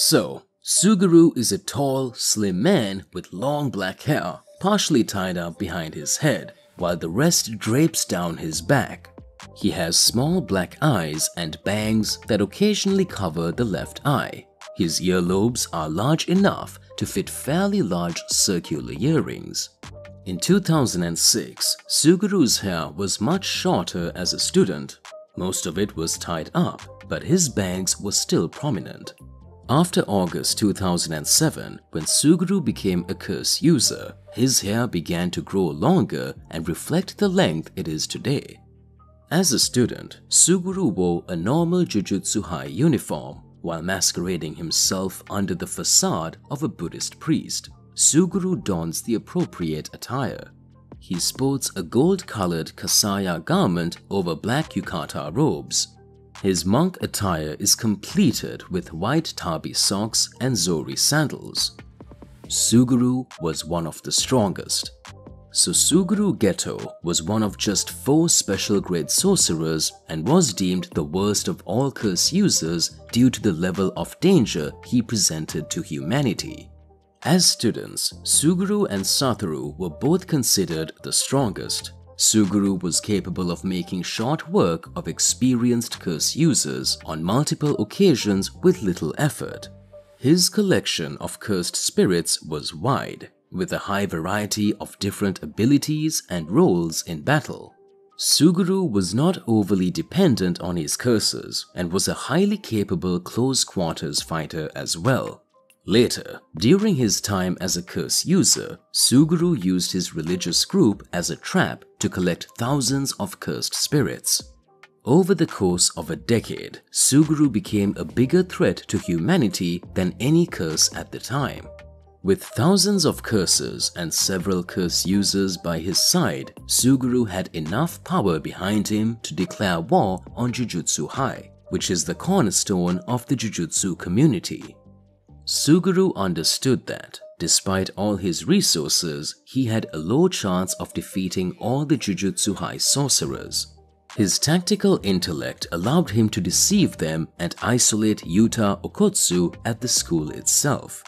So, Suguru is a tall, slim man with long black hair, partially tied up behind his head, while the rest drapes down his back. He has small black eyes and bangs that occasionally cover the left eye. His earlobes are large enough to fit fairly large circular earrings. In 2006, Suguru's hair was much shorter as a student. Most of it was tied up, but his bangs were still prominent. After August 2007, when Suguru became a curse user, his hair began to grow longer and reflect the length it is today. As a student, Suguru wore a normal Jujutsu High uniform while masquerading himself under the facade of a Buddhist priest. Suguru dons the appropriate attire. He sports a gold-colored kasaya garment over black yukata robes. His monk attire is completed with white tabi socks and zori sandals. Suguru was one of the strongest. So Suguru Geto was one of just 4 special grade sorcerers and was deemed the worst of all curse users due to the level of danger he presented to humanity. As students, Suguru and Satoru were both considered the strongest. Suguru was capable of making short work of experienced curse users on multiple occasions with little effort. His collection of cursed spirits was wide, with a high variety of different abilities and roles in battle. Suguru was not overly dependent on his curses and was a highly capable close-quarters fighter as well. Later, during his time as a curse user, Suguru used his religious group as a trap to collect thousands of cursed spirits. Over the course of a decade, Suguru became a bigger threat to humanity than any curse at the time. With thousands of curses and several curse users by his side, Suguru had enough power behind him to declare war on Jujutsu High, which is the cornerstone of the Jujutsu community. Suguru understood that, despite all his resources, he had a low chance of defeating all the Jujutsu High sorcerers. His tactical intellect allowed him to deceive them and isolate Yuta Okkotsu at the school itself.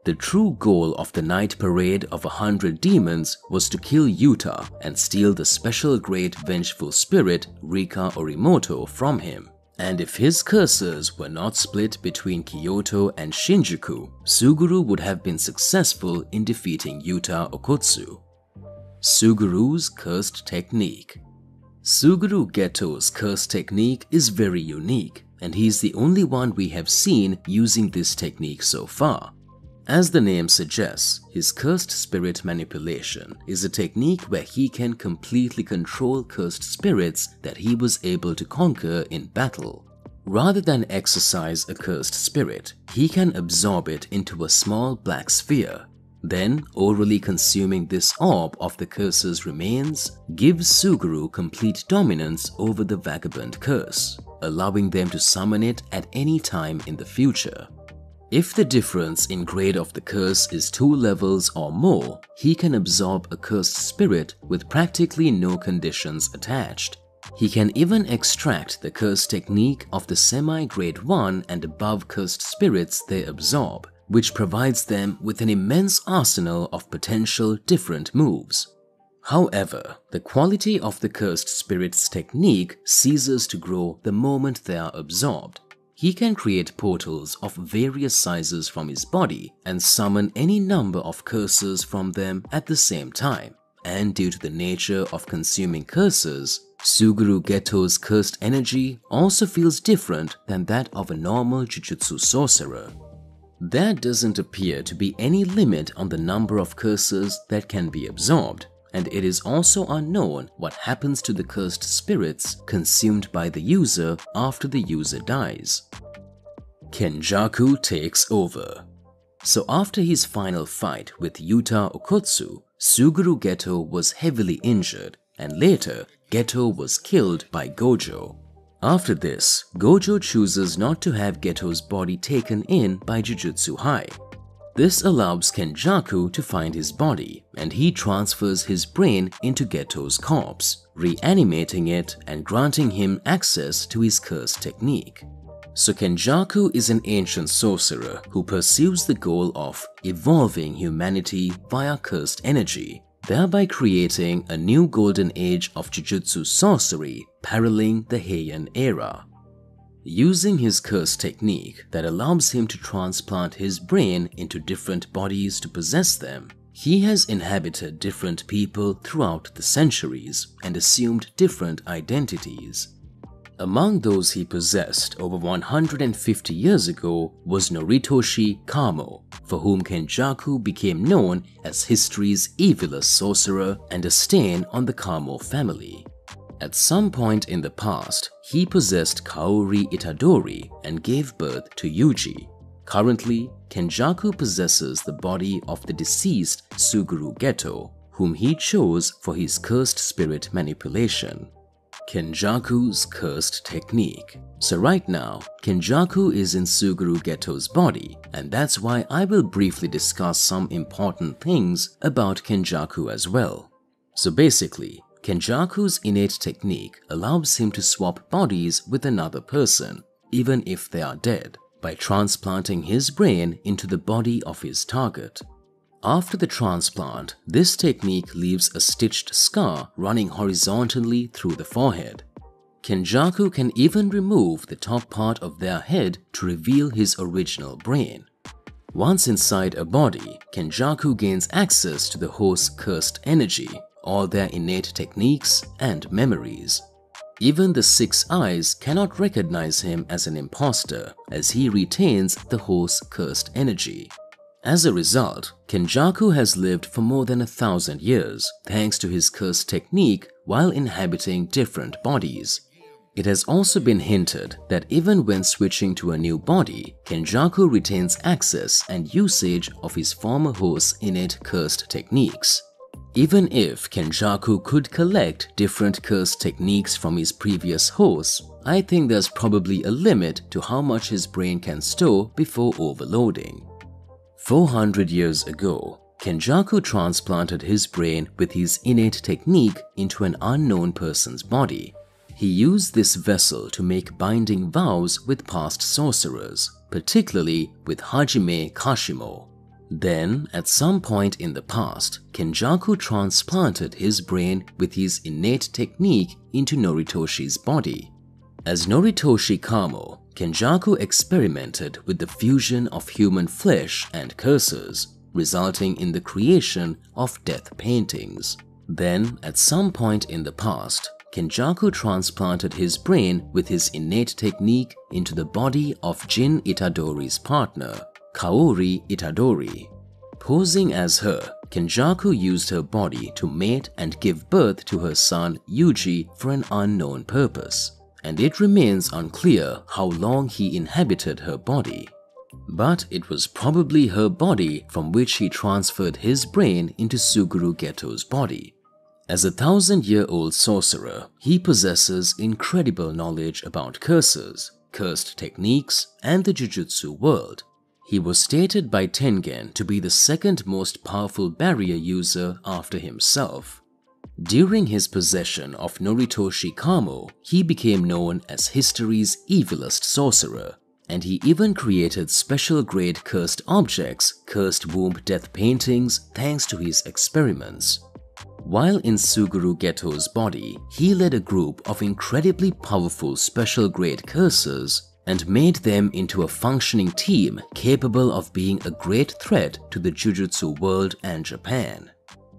The true goal of the night parade of 100 demons was to kill Yuta and steal the special grade vengeful spirit Rika Orimoto from him. And if his curses were not split between Kyoto and Shinjuku, Suguru would have been successful in defeating Yuta Okkotsu. Suguru's Cursed Technique. Suguru Geto's curse technique is very unique, and he's the only one we have seen using this technique so far. As the name suggests, his cursed spirit manipulation is a technique where he can completely control cursed spirits that he was able to conquer in battle. Rather than exorcise a cursed spirit, he can absorb it into a small black sphere. Then, orally consuming this orb of the curse's remains gives Suguru complete dominance over the vagabond curse, allowing them to summon it at any time in the future. If the difference in grade of the curse is 2 levels or more, he can absorb a cursed spirit with practically no conditions attached. He can even extract the curse technique of the semi-grade 1 and above cursed spirits they absorb, which provides them with an immense arsenal of potential different moves. However, the quality of the cursed spirit's technique ceases to grow the moment they are absorbed. He can create portals of various sizes from his body and summon any number of curses from them at the same time. And due to the nature of consuming curses, Suguru Geto's cursed energy also feels different than that of a normal Jujutsu sorcerer. There doesn't appear to be any limit on the number of curses that can be absorbed, and it is also unknown what happens to the cursed spirits consumed by the user after the user dies. Kenjaku takes over. So after his final fight with Yuta Okkotsu, Suguru Geto was heavily injured, and later Geto was killed by Gojo. After this, Gojo chooses not to have Geto's body taken in by Jujutsu High. This allows Kenjaku to find his body, and he transfers his brain into Geto's corpse, reanimating it and granting him access to his curse technique. So Kenjaku is an ancient sorcerer who pursues the goal of evolving humanity via cursed energy, thereby creating a new golden age of Jujutsu sorcery paralleling the Heian era. Using his curse technique that allows him to transplant his brain into different bodies to possess them, he has inhabited different people throughout the centuries and assumed different identities. Among those he possessed over 150 years ago was Noritoshi Kamo, for whom Kenjaku became known as history's evilest sorcerer and a stain on the Kamo family. At some point in the past, he possessed Kaori Itadori and gave birth to Yuji. Currently, Kenjaku possesses the body of the deceased Suguru Geto, whom he chose for his cursed spirit manipulation. Kenjaku's cursed technique. So right now, Kenjaku is in Suguru Geto's body, and that's why I will briefly discuss some important things about Kenjaku as well. So basically, Kenjaku's innate technique allows him to swap bodies with another person, even if they are dead, by transplanting his brain into the body of his target. After the transplant, this technique leaves a stitched scar running horizontally through the forehead. Kenjaku can even remove the top part of their head to reveal his original brain. Once inside a body, Kenjaku gains access to the host's cursed energy, all their innate techniques and memories. Even the Six Eyes cannot recognize him as an imposter, as he retains the host's cursed energy. As a result, Kenjaku has lived for more than 1,000 years thanks to his cursed technique while inhabiting different bodies. It has also been hinted that even when switching to a new body, Kenjaku retains access and usage of his former host's innate cursed techniques. Even if Kenjaku could collect different cursed techniques from his previous hosts, I think there's probably a limit to how much his brain can store before overloading. 400 years ago, Kenjaku transplanted his brain with his innate technique into an unknown person's body. He used this vessel to make binding vows with past sorcerers, particularly with Hajime Kashimo. Then, at some point in the past, Kenjaku transplanted his brain with his innate technique into Noritoshi's body. As Noritoshi Kamo, Kenjaku experimented with the fusion of human flesh and curses, resulting in the creation of death paintings. Then, at some point in the past, Kenjaku transplanted his brain with his innate technique into the body of Jin Itadori's partner, Kaori Itadori. Posing as her, Kenjaku used her body to mate and give birth to her son Yuji for an unknown purpose, and it remains unclear how long he inhabited her body. But it was probably her body from which he transferred his brain into Suguru Geto's body. As a 1,000-year-old sorcerer, he possesses incredible knowledge about curses, cursed techniques, and the Jujutsu world. He was stated by Tengen to be the second most powerful barrier user after himself. During his possession of Noritoshi Kamo, he became known as history's evilest sorcerer, and he even created special-grade cursed objects, cursed womb death paintings, thanks to his experiments. While in Suguru Geto's body, he led a group of incredibly powerful special-grade cursors and made them into a functioning team capable of being a great threat to the Jujutsu world and Japan.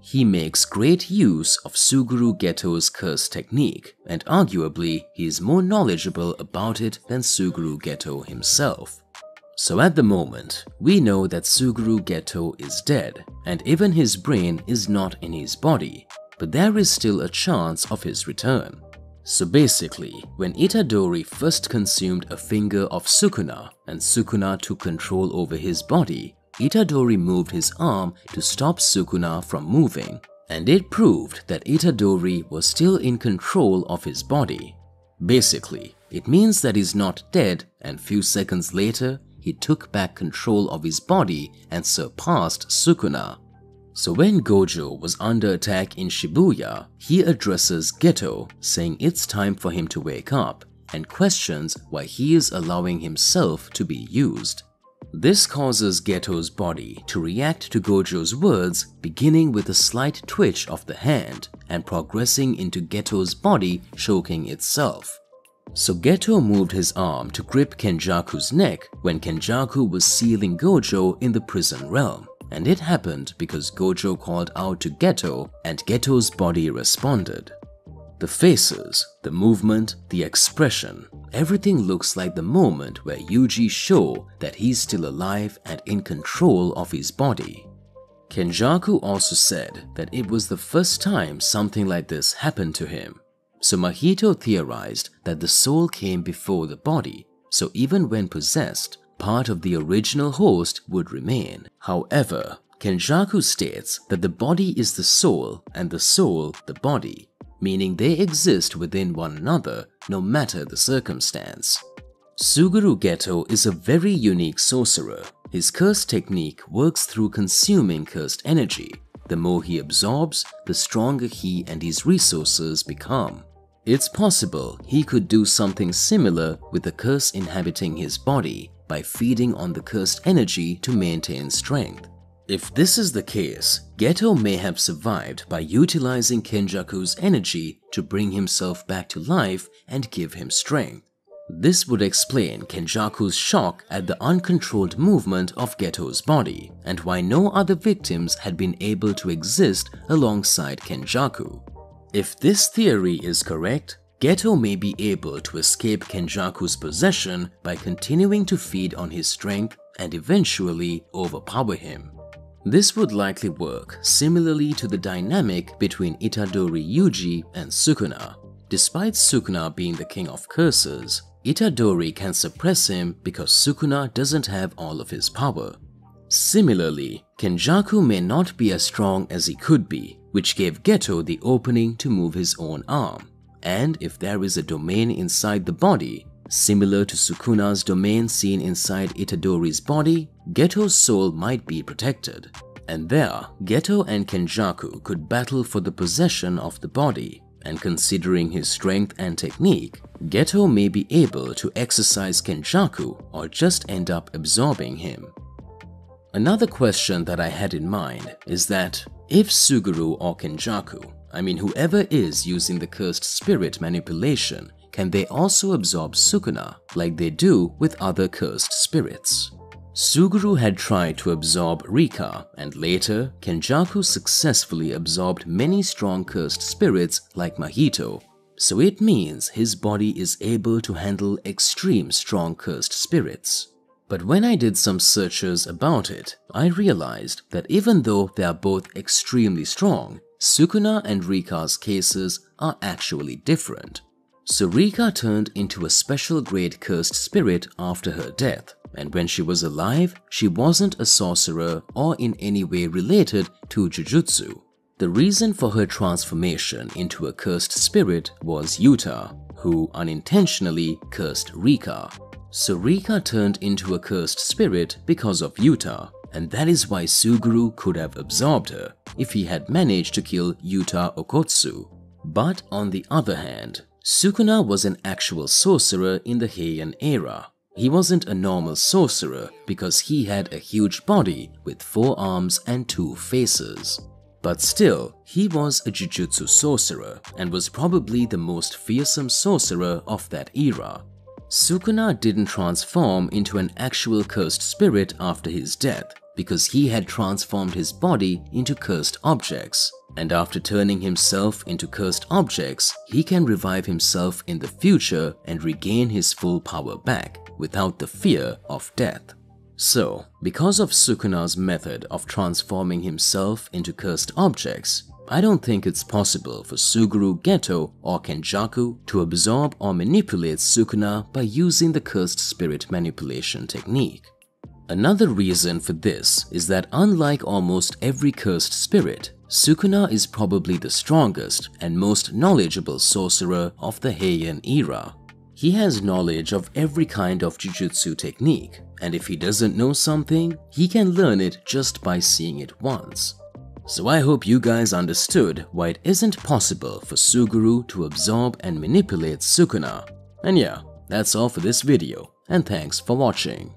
He makes great use of Suguru Geto's curse technique, and arguably he is more knowledgeable about it than Suguru Geto himself. So at the moment, we know that Suguru Geto is dead, and even his brain is not in his body, but there is still a chance of his return. So basically, when Itadori first consumed a finger of Sukuna and Sukuna took control over his body, Itadori moved his arm to stop Sukuna from moving, and it proved that Itadori was still in control of his body. Basically, it means that he's not dead, and few seconds later, he took back control of his body and surpassed Sukuna. So when Gojo was under attack in Shibuya, he addresses Geto, saying it's time for him to wake up, and questions why he is allowing himself to be used. This causes Geto's body to react to Gojo's words, beginning with a slight twitch of the hand and progressing into Geto's body choking itself. So Geto moved his arm to grip Kenjaku's neck when Kenjaku was sealing Gojo in the prison realm, and it happened because Gojo called out to Geto and Geto's body responded. The faces, the movement, the expression, everything looks like the moment where Yuji shows that he's still alive and in control of his body. Kenjaku also said that it was the first time something like this happened to him. So Mahito theorized that the soul came before the body, so even when possessed, part of the original host would remain. However, Kenjaku states that the body is the soul and the soul the body, meaning they exist within one another no matter the circumstance. Suguru Geto is a very unique sorcerer. His curse technique works through consuming cursed energy. The more he absorbs, the stronger he and his resources become. It's possible he could do something similar with the curse inhabiting his body by feeding on the cursed energy to maintain strength. If this is the case, Geto may have survived by utilizing Kenjaku's energy to bring himself back to life and give him strength. This would explain Kenjaku's shock at the uncontrolled movement of Geto's body and why no other victims had been able to exist alongside Kenjaku. If this theory is correct, Geto may be able to escape Kenjaku's possession by continuing to feed on his strength and eventually overpower him. This would likely work similarly to the dynamic between Itadori Yuji and Sukuna. Despite Sukuna being the king of curses, Itadori can suppress him because Sukuna doesn't have all of his power. Similarly, Kenjaku may not be as strong as he could be, which gave Geto the opening to move his own arm. And if there is a domain inside the body, similar to Sukuna's domain seen inside Itadori's body, Geto's soul might be protected. And there, Geto and Kenjaku could battle for the possession of the body. And considering his strength and technique, Geto may be able to exercise Kenjaku or just end up absorbing him. Another question that I had in mind is that if Suguru or Kenjaku, whoever is using the cursed spirit manipulation, can they also absorb Sukuna like they do with other cursed spirits? Suguru had tried to absorb Rika, and later, Kenjaku successfully absorbed many strong cursed spirits like Mahito, so it means his body is able to handle extreme strong cursed spirits. But when I did some searches about it, I realized that even though they are both extremely strong, Sukuna and Rika's cases are actually different. So Rika turned into a special grade cursed spirit after her death, and when she was alive, she wasn't a sorcerer or in any way related to Jujutsu. The reason for her transformation into a cursed spirit was Yuta, who unintentionally cursed Rika. So Rika turned into a cursed spirit because of Yuta, and that is why Suguru could have absorbed her if he had managed to kill Yuta Okotsu. But on the other hand, Sukuna was an actual sorcerer in the Heian era. He wasn't a normal sorcerer because he had a huge body with 4 arms and 2 faces. But still, he was a Jujutsu sorcerer and was probably the most fearsome sorcerer of that era. Sukuna didn't transform into an actual cursed spirit after his death because he had transformed his body into cursed objects, and after turning himself into cursed objects, he can revive himself in the future and regain his full power back without the fear of death. So, because of Sukuna's method of transforming himself into cursed objects, I don't think it's possible for Suguru Geto or Kenjaku to absorb or manipulate Sukuna by using the cursed spirit manipulation technique. Another reason for this is that unlike almost every cursed spirit, Sukuna is probably the strongest and most knowledgeable sorcerer of the Heian era. He has knowledge of every kind of Jujutsu technique, and if he doesn't know something, he can learn it just by seeing it once. So I hope you guys understood why it isn't possible for Suguru to absorb and manipulate Sukuna. And yeah, that's all for this video, and thanks for watching.